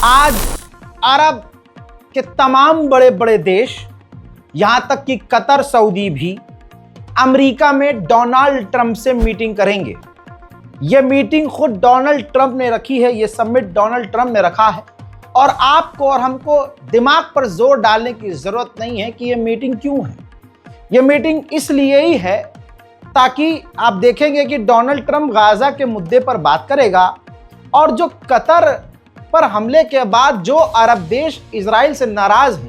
आज अरब के तमाम बड़े बड़े देश, यहां तक कि कतर, सऊदी भी अमेरिका में डोनाल्ड ट्रंप से मीटिंग करेंगे। यह मीटिंग खुद डोनाल्ड ट्रंप ने रखी है, यह समिट डोनाल्ड ट्रंप ने रखा है। और आपको और हमको दिमाग पर जोर डालने की जरूरत नहीं है कि यह मीटिंग क्यों है। यह मीटिंग इसलिए ही है ताकि आप देखेंगे कि डोनाल्ड ट्रंप गाजा के मुद्दे पर बात करेगा और जो कतर पर हमले के बाद जो अरब देश इजराइल से नाराज हैं,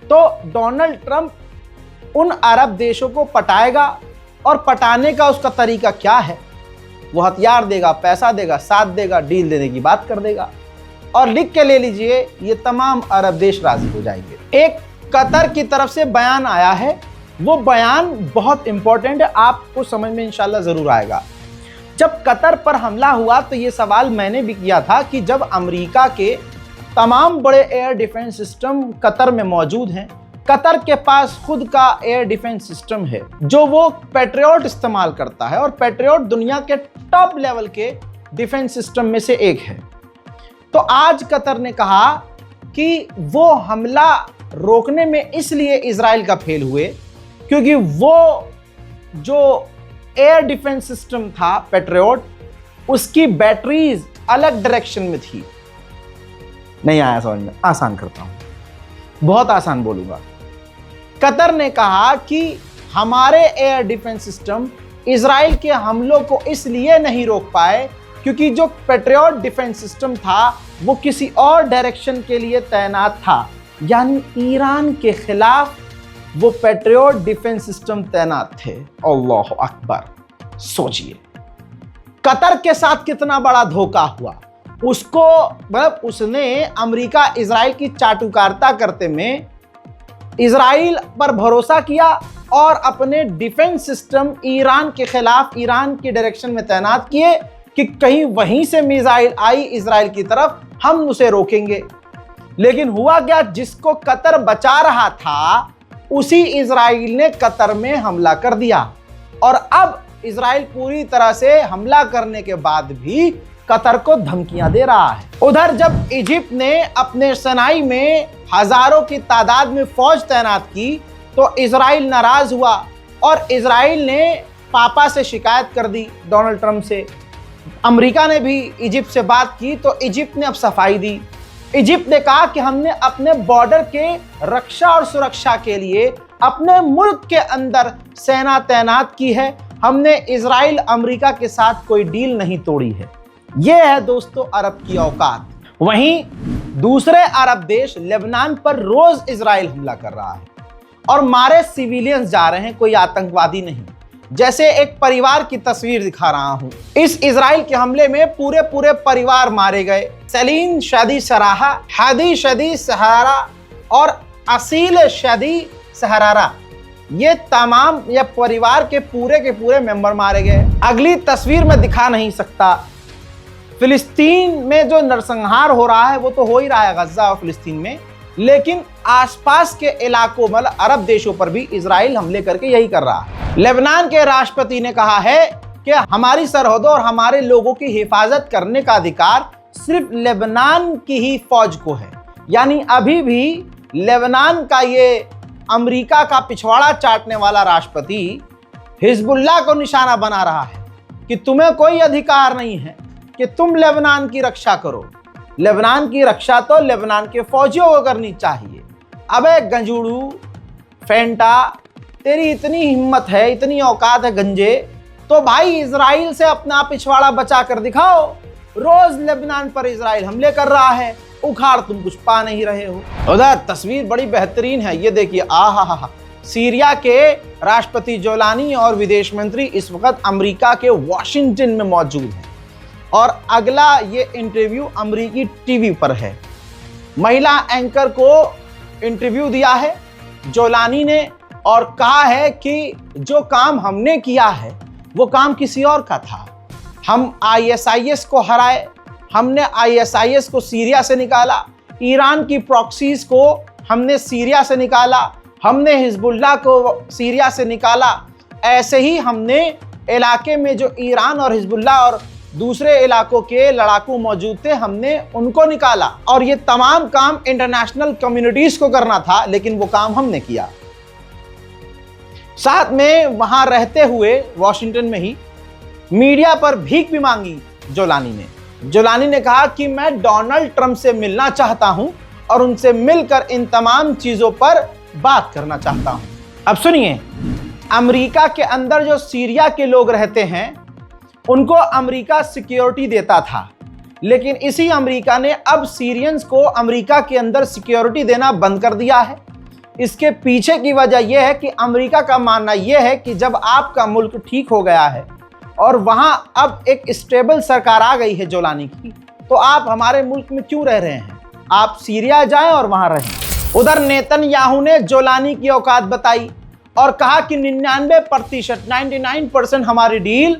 तो डोनाल्ड ट्रंप उन अरब देशों को पटाएगा। और पटाने का उसका तरीका क्या है? वो हथियार देगा, पैसा देगा, साथ देगा, डील देने की बात कर देगा और लिख के ले लीजिए, ये तमाम अरब देश राजी हो जाएंगे। एक कतर की तरफ से बयान आया है, वो बयान बहुत इंपॉर्टेंट है, आपको समझ में इंशाल्लाह जरूर आएगा। जब कतर पर हमला हुआ तो ये सवाल मैंने भी किया था कि जब अमेरिका के तमाम बड़े एयर डिफेंस सिस्टम कतर में मौजूद हैं, कतर के पास खुद का एयर डिफेंस सिस्टम है जो वो पैट्रियट इस्तेमाल करता है और पैट्रियट दुनिया के टॉप लेवल के डिफेंस सिस्टम में से एक है। तो आज कतर ने कहा कि वो हमला रोकने में इसलिए इजराइल का फेल हुए क्योंकि वो जो एयर डिफेंस सिस्टम था पैट्रियट, उसकी बैटरीज अलग डायरेक्शन में थी। नहीं आया समझ में? आसान करता हूं, बहुत आसान बोलूंगा। कतर ने कहा कि हमारे एयर डिफेंस सिस्टम इजराइल के हमलों को इसलिए नहीं रोक पाए क्योंकि जो पैट्रियट डिफेंस सिस्टम था वो किसी और डायरेक्शन के लिए तैनात था, यानी ईरान के खिलाफ वो पैट्रियट डिफेंस सिस्टम तैनात थे। अल्लाह अकबर। सोचिए कतर के साथ कितना बड़ा धोखा हुआ। उसको मतलब उसने अमेरिका इजराइल की चाटुकारिता करते में इजराइल पर भरोसा किया और अपने डिफेंस सिस्टम ईरान के खिलाफ ईरान की डायरेक्शन में तैनात किए कि कहीं वहीं से मिसाइल आई इजराइल की तरफ, हम उसे रोकेंगे। लेकिन हुआ क्या, जिसको कतर बचा रहा था उसी इजराइल ने कतर में हमला कर दिया और अब इजराइल पूरी तरह से हमला करने के बाद भी कतर को धमकियां दे रहा है। उधर जब इजिप्ट ने अपने सनाई में हजारों की तादाद में फौज तैनात की तो इजराइल नाराज हुआ और इजराइल ने पापा से शिकायत कर दी, डोनाल्ड ट्रंप से। अमेरिका ने भी इजिप्ट से बात की तो इजिप्ट ने अब सफाई दी। इजिप्ट ने कहा कि हमने अपने बॉर्डर के रक्षा और सुरक्षा के लिए अपने मुल्क के अंदर सेना तैनात की है, हमने इजराइल अमेरिका के साथ कोई डील नहीं तोड़ी है। यह है दोस्तों अरब की औकात। वहीं दूसरे अरब देश लेबनान पर रोज इजराइल हमला कर रहा है और मारे सिविलियंस जा रहे हैं, कोई आतंकवादी नहीं। जैसे एक परिवार की तस्वीर दिखा रहा हूं। इस इजराइल के हमले में पूरे पूरे परिवार मारे गए। सलीम शादी सराहा, हादी शादी सहारा और असील शादी सहरारा, ये तमाम ये परिवार के पूरे मेंबर मारे गए। अगली तस्वीर में दिखा नहीं सकता। फिलिस्तीन में जो नरसंहार हो रहा है वो तो हो ही रहा है गजा और फिलिस्तीन में, लेकिन आसपास के इलाकों मतलब अरब देशों पर भी इजराइल हमले करके यही कर रहा है। लेबनान के राष्ट्रपति ने कहा है कि हमारी सरहदों और हमारे लोगों की हिफाजत करने का अधिकार सिर्फ लेबनान की ही फौज को है। यानी अभी भी लेबनान का ये अमेरिका का पिछवाड़ा चाटने वाला राष्ट्रपति हिजबुल्लाह को निशाना बना रहा है कि तुम्हें कोई अधिकार नहीं है कि तुम लेबनान की रक्षा करो। लेबनान की रक्षा तो लेबनान के फौजियों को करनी चाहिए। अबे गंजूड़ू, फेंटा, तेरी इतनी हिम्मत है, इतनी औकात है गंजे, तो भाई इजराइल से अपना पिछवाड़ा बचा कर दिखाओ। रोज लेबनान पर इजराइल हमले कर रहा है, उखाड़ तुम कुछ पा नहीं रहे हो। उधर तस्वीर बड़ी बेहतरीन है, ये देखिए, आहा, सीरिया के राष्ट्रपति जोलानी और विदेश मंत्री इस वक्त अमेरिका के वॉशिंगटन में मौजूद हैं और अगला ये इंटरव्यू अमेरिकी टीवी पर है। महिला एंकर को इंटरव्यू दिया है जोलानी ने और कहा है कि जो काम हमने किया है वो काम किसी और का था। हम ISIS को हराए, हमने ISIS को सीरिया से निकाला, ईरान की प्रॉक्सीज को हमने सीरिया से निकाला, हमने हिजबुल्लाह को सीरिया से निकाला। ऐसे ही हमने इलाके में जो ईरान और हिजबुल्लाह और दूसरे इलाकों के लड़ाकू मौजूद थे, हमने उनको निकाला और ये तमाम काम इंटरनेशनल कम्युनिटीज को करना था, लेकिन वो काम हमने किया। साथ में वहां रहते हुए वॉशिंगटन में ही मीडिया पर भीख भी मांगी जोलानी ने। जोलानी ने कहा कि मैं डोनाल्ड ट्रंप से मिलना चाहता हूं और उनसे मिलकर इन तमाम चीजों पर बात करना चाहता हूं। अब सुनिए, अमेरिका के अंदर जो सीरिया के लोग रहते हैं उनको अमेरिका सिक्योरिटी देता था, लेकिन इसी अमेरिका ने अब सीरियंस को अमेरिका के अंदर सिक्योरिटी देना बंद कर दिया है। इसके पीछे की वजह यह है कि अमेरिका का मानना यह है कि जब आपका मुल्क ठीक हो गया है और वहां अब एक स्टेबल सरकार आ गई है जोलानी की, तो आप हमारे मुल्क में क्यों रह रहे हैं, आप सीरिया जाएं और वहां रहें। उधर नेतन्याहू ने जोलानी की औकात बताई और कहा कि 99% हमारी डील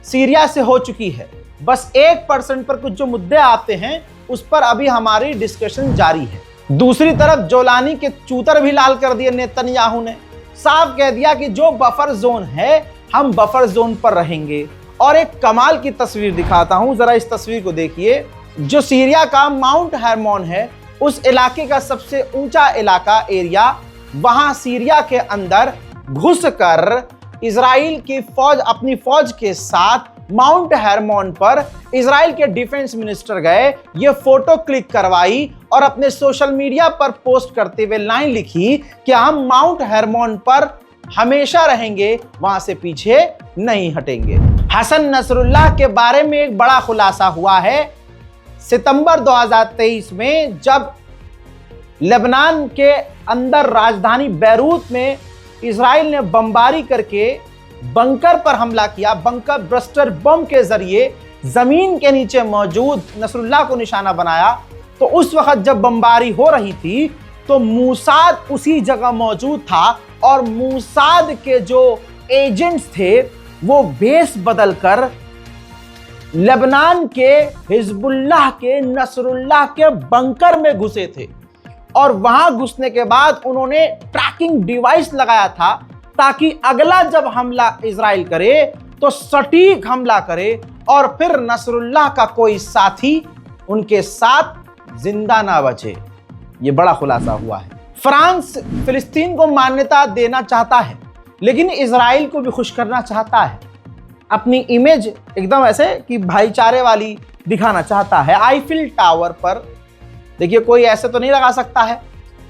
सीरिया से हो चुकी है, बस 1% पर कुछ जो मुद्दे आते हैं उस पर अभी हमारी डिस्कशन जारी है। दूसरी तरफ जोलानी के चूतर भी लाल कर दिए नेतन्याहू ने, साफ कह दिया कि जो बफर जोन है हम बफर जोन पर रहेंगे। और एक कमाल की तस्वीर दिखाता हूं, जरा इस तस्वीर को देखिए। जो सीरिया का माउंट हेरमोन है, उस इलाके का सबसे ऊंचा इलाका एरिया, वहां सीरिया के अंदर घुसकर इजराइल की फौज अपनी फौज के साथ माउंट हेरमोन पर इजराइल के डिफेंस मिनिस्टर गए, ये फोटो क्लिक करवाई और अपने सोशल मीडिया पर पोस्ट करते हुए लाइन लिखी कि हम माउंट हेरमोन पर हमेशा रहेंगे, वहां से पीछे नहीं हटेंगे। हसन नसरुल्लाह के बारे में एक बड़ा खुलासा हुआ है। सितंबर 2023 में जब लेबनान के अंदर राजधानी बैरूत में इजराइल ने बमबारी करके बंकर पर हमला किया, बंकर ब्रस्टर बम के जरिए जमीन के नीचे मौजूद नसरुल्लाह को निशाना बनाया, तो उस वक्त जब बमबारी हो रही थी तो मूसाद उसी जगह मौजूद था और मूसाद के जो एजेंट्स थे वो भेष बदलकर लेबनान के हिजबुल्लाह के नसरुल्लाह के बंकर में घुसे थे और वहां घुसने के बाद उन्होंने ट्रैकिंग डिवाइस लगाया था ताकि अगला जब हमला इजराइल करे तो सटीक हमला करे और फिर नसरुल्लाह का कोई साथी उनके साथ जिंदा ना बचे। ये बड़ा खुलासा हुआ है। फ्रांस फिलिस्तीन को मान्यता देना चाहता है, लेकिन इजराइल को भी खुश करना चाहता है, अपनी इमेज एकदम ऐसे कि भाईचारे वाली दिखाना चाहता है। आईफिल टावर पर देखिए कोई ऐसे तो नहीं लगा सकता है,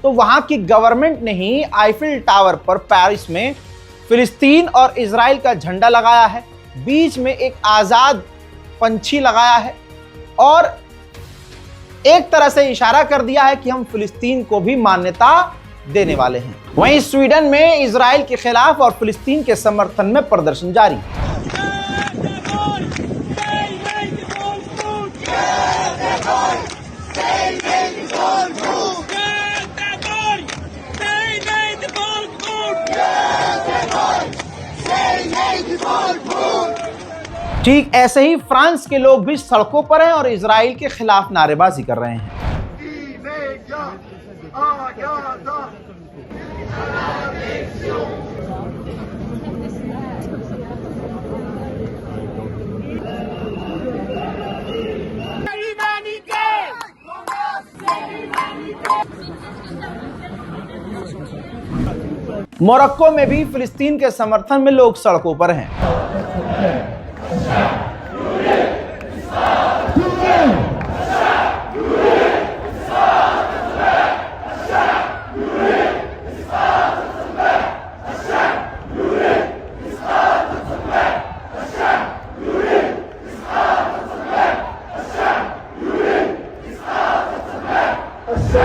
तो वहां की गवर्नमेंट ने ही आईफिल टावर पर पेरिस में फिलिस्तीन और इजराइल का झंडा लगाया है, बीच में एक आजाद पंछी लगाया है और एक तरह से इशारा कर दिया है कि हम फिलिस्तीन को भी मान्यता देने वाले हैं। वहीं स्वीडन में इजराइल के खिलाफ और फिलिस्तीन के समर्थन में प्रदर्शन जारी है। ठीक ऐसे ही फ्रांस के लोग भी सड़कों पर हैं और इजराइल के खिलाफ नारेबाजी कर रहे हैं। मोरक्को में भी फिलिस्तीन के समर्थन में लोग सड़कों पर हैं।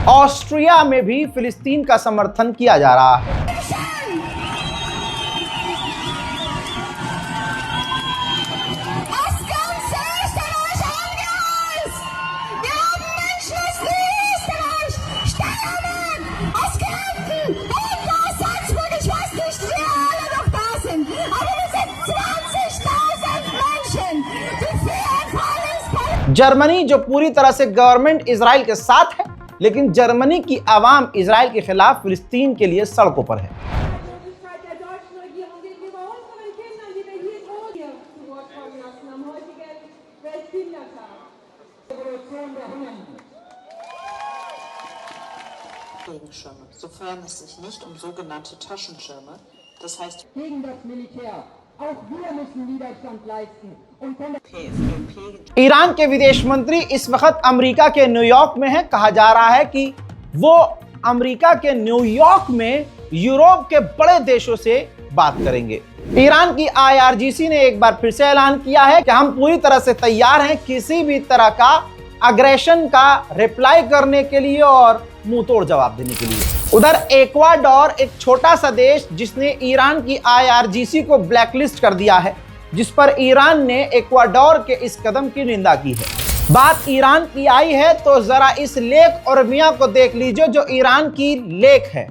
ऑस्ट्रिया में भी फिलिस्तीन का समर्थन किया जा रहा है। जर्मनी जो पूरी तरह से गवर्नमेंट इजराइल के साथ है, लेकिन जर्मनी की आवाम इजराइल के खिलाफ फिलिस्तीन के लिए सड़कों पर है। Regenschirme, sofern es sich nicht um sogenannte Taschenschirme, das heißt gegen das Militär. Auch wir müssen Widerstand leisten und von der PFLP Iran के विदेश मंत्री इस वक्त अमेरिका के न्यूयॉर्क में हैं। कहा जा रहा है कि वो अमेरिका के न्यूयॉर्क में यूरोप के बड़े देशों से बात करेंगे। ईरान की IRGC ने एक बार फिर से ऐलान किया है कि हम पूरी तरह से तैयार हैं किसी भी तरह का अग्रेशन का रिप्लाई करने के लिए और मुंह तोड़ जवाब देने के लिए। उधर इक्वाडोर एक छोटा सा देश जिसने ईरान की IRGC को ब्लैकलिस्ट कर दिया है, जिस पर ईरान ने इक्वाडोर के इस कदम की निंदा की है। बात ईरान की आई है तो जरा इस लेक ओर्मिया को देख लीजिए जो ईरान की लेक है।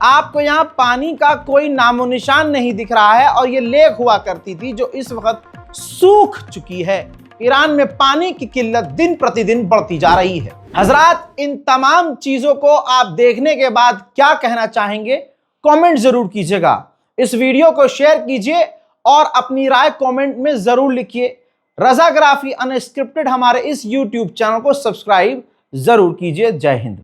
आपको यहाँ पानी का कोई नामो निशान नहीं दिख रहा है और ये लेक हुआ करती थी जो इस वक्त सूख चुकी है। ईरान में पानी की किल्लत दिन प्रतिदिन बढ़ती जा रही है। हजरात, इन तमाम चीजों को आप देखने के बाद क्या कहना चाहेंगे कमेंट जरूर कीजिएगा। इस वीडियो को शेयर कीजिए और अपनी राय कमेंट में जरूर लिखिए। रज़ाग्राफी अनस्क्रिप्टेड हमारे इस YouTube चैनल को सब्सक्राइब जरूर कीजिए। जय हिंद।